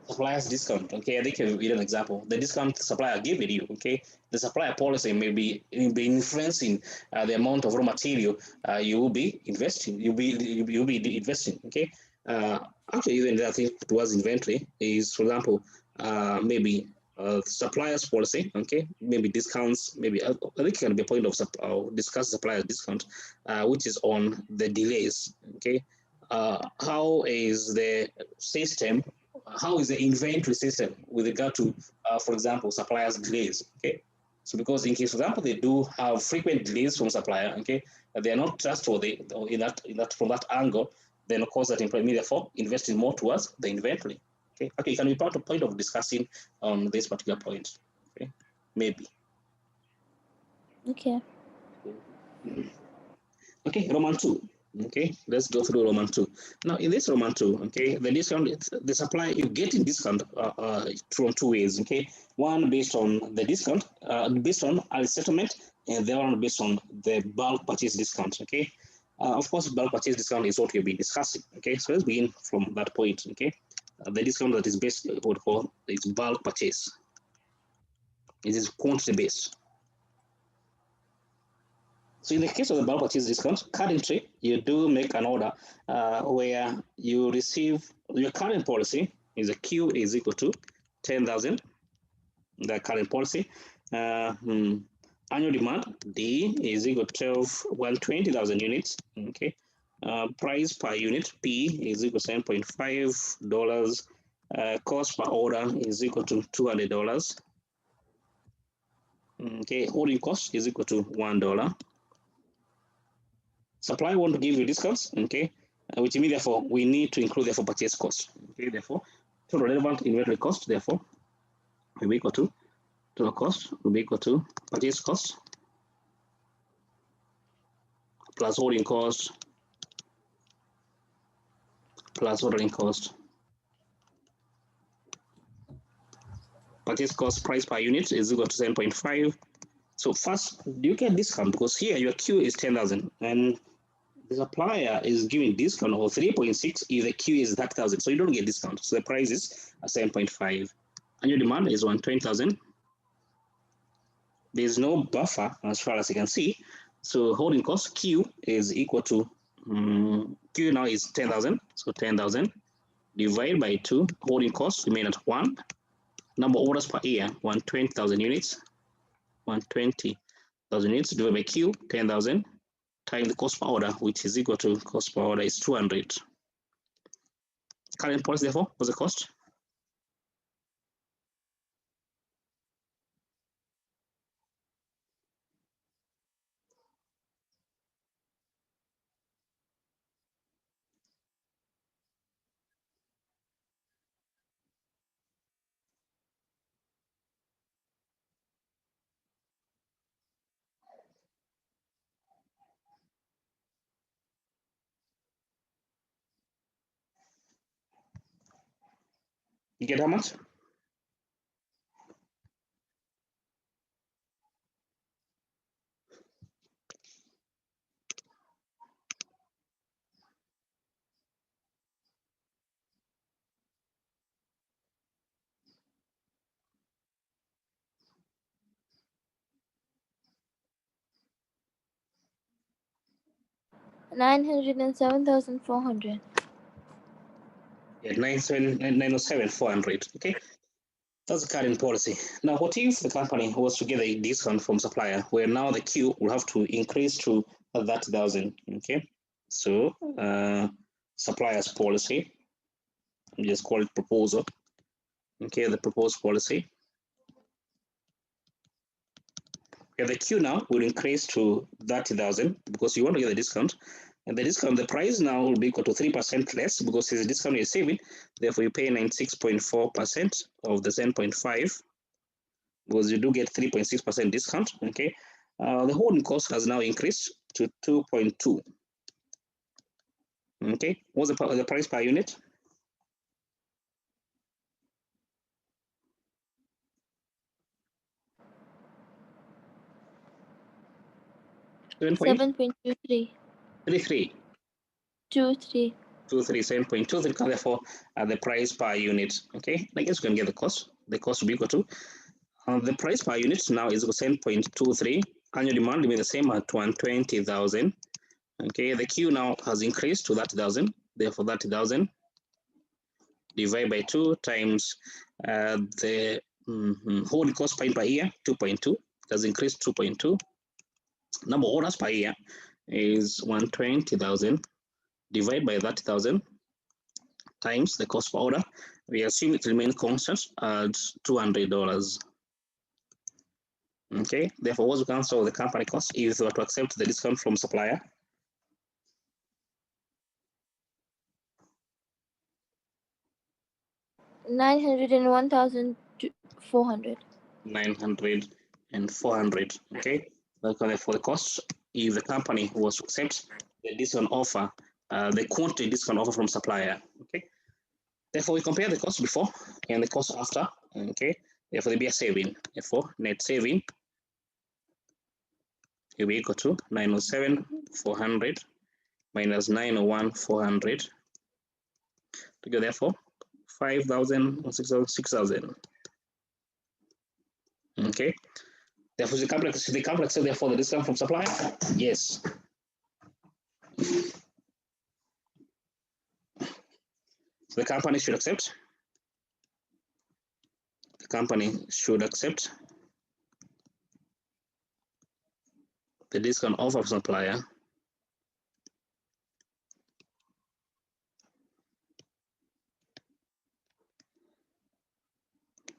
Supplier's discount. Okay, I think you give an example. The discount supplier giving you. Okay, the supplier policy may be influencing the amount of raw material you will be investing. You'll be investing. Okay, actually, even the thing towards inventory is, for example, maybe suppliers policy. Okay, maybe discounts. Maybe I think it can be a point of discuss supplier discount, which is on the delays. Okay, how is the system? How is the inventory system with regard to, for example, suppliers' delays? Okay, so because in case, for example, they do have frequent delays from supplier, okay, they are not trustworthy in that from that angle, then of course that employee therefore investing more towards the inventory. Okay, it can be part of point of discussing on this particular point. Okay, maybe. Okay. Okay, Roman 2. Okay, let's go through Roman 2. Now, in this Roman 2, okay, the discount, the supply, you get in discount from two ways, okay? One based on the discount, based on early settlement, and the other one based on the bulk purchase discount, okay? Of course, bulk purchase discount is what we've been discussing, okay? So let's begin from that point, okay? The discount that is based, what we call, is bulk purchase. It is quantity based. So in the case of the bulk purchase discount, currently you do make an order where you receive your current policy is a Q is equal to 10,000, the current policy. Annual demand D is equal to 20,000 units. Okay. Price per unit P is equal to $7.5. Cost per order is equal to $200. Okay, holding cost is equal to $1. supplier want to give you discounts, okay, which means therefore we need to include therefore purchase cost. Okay, therefore total relevant inventory cost therefore will be equal to total cost will be equal to purchase cost plus holding cost plus ordering cost. Purchase cost price per unit is equal to 7.5. So first, you get discount because here your Q is 10,000 and the supplier is giving discount of 3.6 if the Q is 30,000. So you don't get discount. So the price is 7.5. And your demand is 120,000. There's no buffer as far as you can see. So holding cost Q is equal to Q now is 10,000. So 10,000 divided by 2. Holding cost remain at 1. Number of orders per year 120,000 units. 120,000 units divided by Q 10,000 times the cost per order, which is equal to cost per order is 200. Current price therefore was the cost. You get how much? $907,400. Yeah, 907,400. Okay, that's the current policy. Now, what if the company was to get a discount from supplier, where now the Q will have to increase to 30,000? Okay, so supplier's policy, just call it proposal. Okay, the proposed policy. Yeah, the Q now will increase to 30,000 because you want to get the discount. And the discount, the price now will be equal to 3% less because it's a discount you're saving. Therefore, you pay 96.4% of the 7.5 because you do get 3.6% discount. Okay, the holding cost has now increased to 2.2. Okay, what's the price per unit? $7.23. 7.23. 23. 7.23. Therefore, the price per unit. Okay, I guess you can get the cost. The cost will be equal to the price per unit now is 7.23. Annual demand will be the same at 120,000. Okay, the Q now has increased to 30,000. Therefore, 30,000 divided by 2 times the holding cost per year 2.2 has increased 2.2. Number of orders per year is 120,000 divided by 30,000 times the cost per order. We assume it remains constant at $200. Okay, therefore, what's the cancel the company cost if you were to accept the discount from supplier? $901,400. 900 and 400. Okay, for the cost if the company was to accept the discount offer, the quantity discount offer from supplier. Okay, therefore we compare the cost before and the cost after. Okay, therefore there be a saving. Therefore net saving will be equal to 907,400 minus 901,400 to get therefore 5,000 or 6,000. Okay, therefore the company accept therefore the discount from supplier? Yes. The company should accept. The company should accept the discount offer from supplier.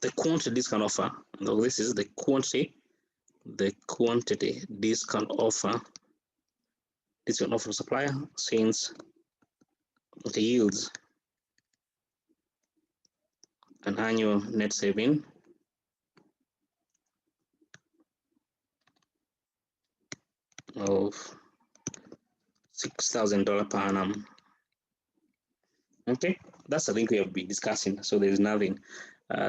The quantity discount offer. So this is the quantity discount offer discount offered to supplier since it yields an annual net saving of $6,000 per annum. Okay, that's I think we have been discussing. So there is nothing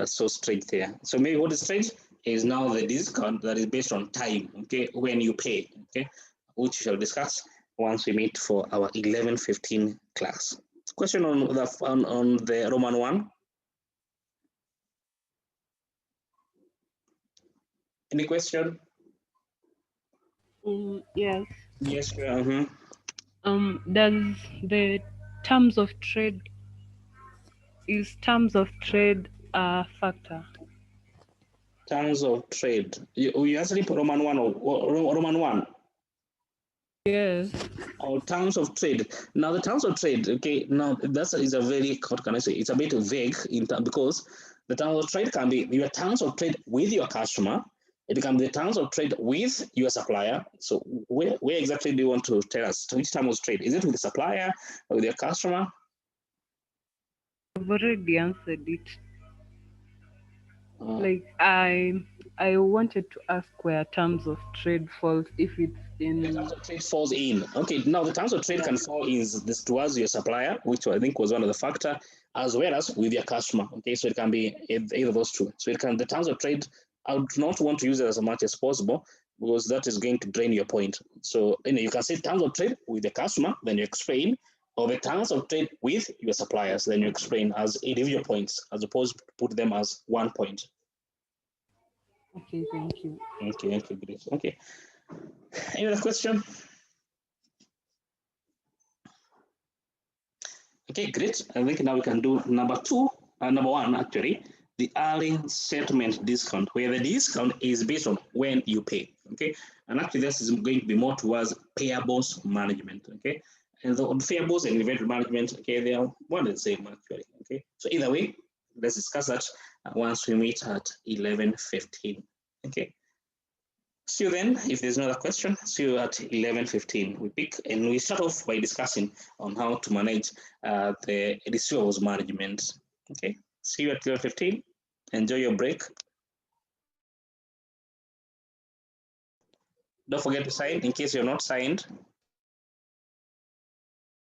so straight there. So maybe what is straight is now the discount that is based on time. Okay, when you pay. Okay, which we shall discuss once we meet for our 11:15 class. Question on the Roman one. Any question? Yes. Yes. Does the terms of trade a factor? Terms of trade. You actually put Roman one or Roman one? Yes. Or terms of trade. Now the terms of trade, okay, now that is a very, what can I say? It's a bit vague because the terms of trade can be your terms of trade with your customer. It can be the terms of trade with your supplier. So where exactly do you want to tell us? Which terms of trade? Is it with the supplier or with your customer? I've already answered it. Like I wanted to ask where terms of trade falls, if it's in The terms of trade falls in. Okay, now the terms of trade can fall is this towards your supplier, which I think was one of the factor, as well as with your customer. Okay, so it can be either of those two. So it can the terms of trade. I would not want to use it as much as possible because that is going to drain your point. So you can say terms of trade with the customer, then you explain, or the terms of trade with your suppliers, then you explain as individual points, as opposed to put them as one point. Okay, thank you. Okay, great. Okay. Any other question? Okay, great. I think now we can do number one actually, the early settlement discount, where the discount is based on when you pay. Okay, and actually this is going to be more towards payables management. Okay, and the payables and inventory management, okay, they are one and the same actually. Okay, so either way, let's discuss that once we meet at 11:15. Okay. See you then. If there's another question, see you at 11:15. We pick and we start off by discussing on how to manage the receivables management. Okay. See you at 11:15. Enjoy your break. Don't forget to sign in case you're not signed.